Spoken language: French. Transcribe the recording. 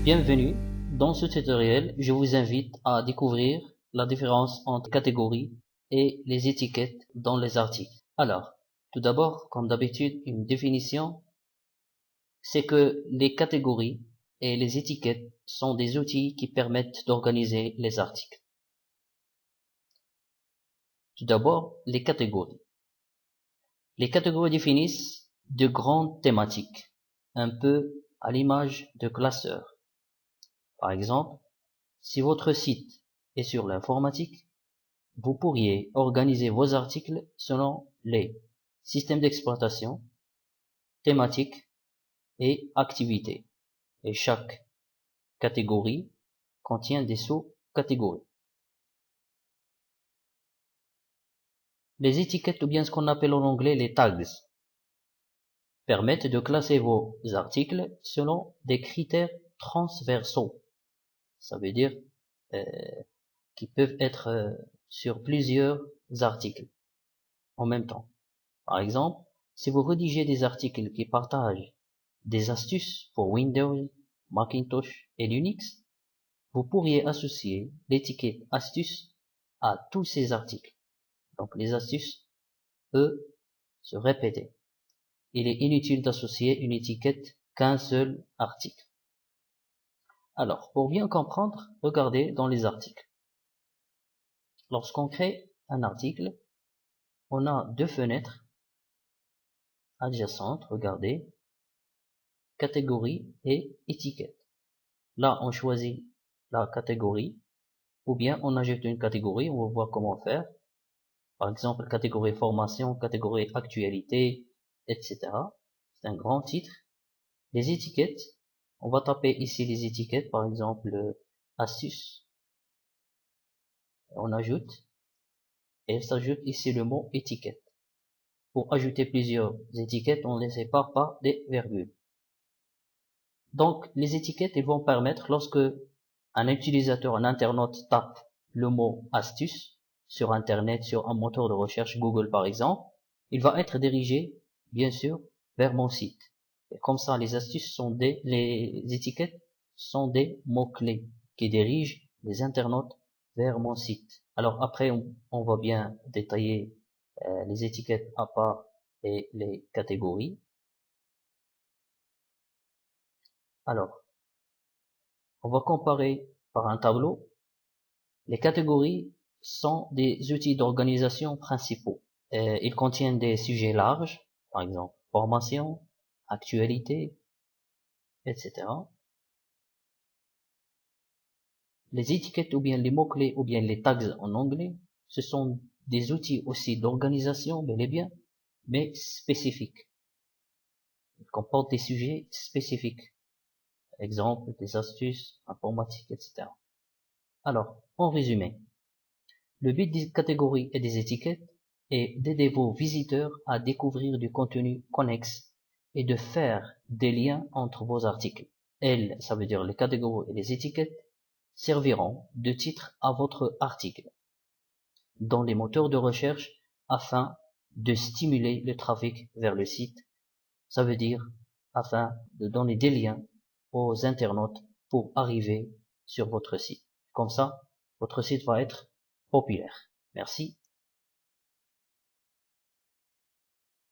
Bienvenue. Dans ce tutoriel, je vous invite à découvrir la différence entre catégories et les étiquettes dans les articles. Alors, tout d'abord, comme d'habitude, une définition, c'est que les catégories et les étiquettes sont des outils qui permettent d'organiser les articles. Tout d'abord, les catégories. Les catégories définissent de grandes thématiques, un peu à l'image de classeurs. Par exemple, si votre site est sur l'informatique, vous pourriez organiser vos articles selon les systèmes d'exploitation, thématiques et activités. Et chaque catégorie contient des sous-catégories. Les étiquettes, ou bien ce qu'on appelle en anglais les tags, permettent de classer vos articles selon des critères transversaux. Ça veut dire qui peuvent être sur plusieurs articles en même temps. Par exemple, si vous rédigez des articles qui partagent des astuces pour Windows, Macintosh et Linux, vous pourriez associer l'étiquette astuce à tous ces articles. Donc les astuces peuvent se répéter. Il est inutile d'associer une étiquette qu'à un seul article. Alors, pour bien comprendre, regardez dans les articles. Lorsqu'on crée un article, on a deux fenêtres adjacentes, regardez, catégorie et étiquette. Là, on choisit la catégorie, ou bien on ajoute une catégorie, on va voir comment faire. Par exemple, catégorie formation, catégorie actualité, etc. C'est un grand titre. Les étiquettes, on va taper ici les étiquettes, par exemple, astuce. On ajoute, et s'ajoute ici le mot étiquette. Pour ajouter plusieurs étiquettes, on les sépare par des virgules. Donc, les étiquettes, elles vont permettre, lorsque un utilisateur, un internaute tape le mot astuce sur Internet, sur un moteur de recherche Google par exemple, il va être dirigé, bien sûr, vers mon site. Et comme ça, les étiquettes sont des mots-clés qui dirigent les internautes vers mon site. Alors après, on va bien détailler les étiquettes à part et les catégories. Alors, on va comparer par un tableau. Les catégories sont des outils d'organisation principaux. Ils contiennent des sujets larges, par exemple formation, actualité, etc. Les étiquettes ou bien les mots-clés ou bien les tags en anglais, ce sont des outils aussi d'organisation, bel et bien, mais spécifiques. Ils comportent des sujets spécifiques. Exemple, des astuces informatiques, etc. Alors, en résumé, le but des catégories et des étiquettes est d'aider vos visiteurs à découvrir du contenu connexe et de faire des liens entre vos articles. Elles, ça veut dire les catégories et les étiquettes, serviront de titre à votre article dans les moteurs de recherche afin de stimuler le trafic vers le site. Ça veut dire afin de donner des liens aux internautes pour arriver sur votre site. Comme ça, votre site va être populaire. Merci.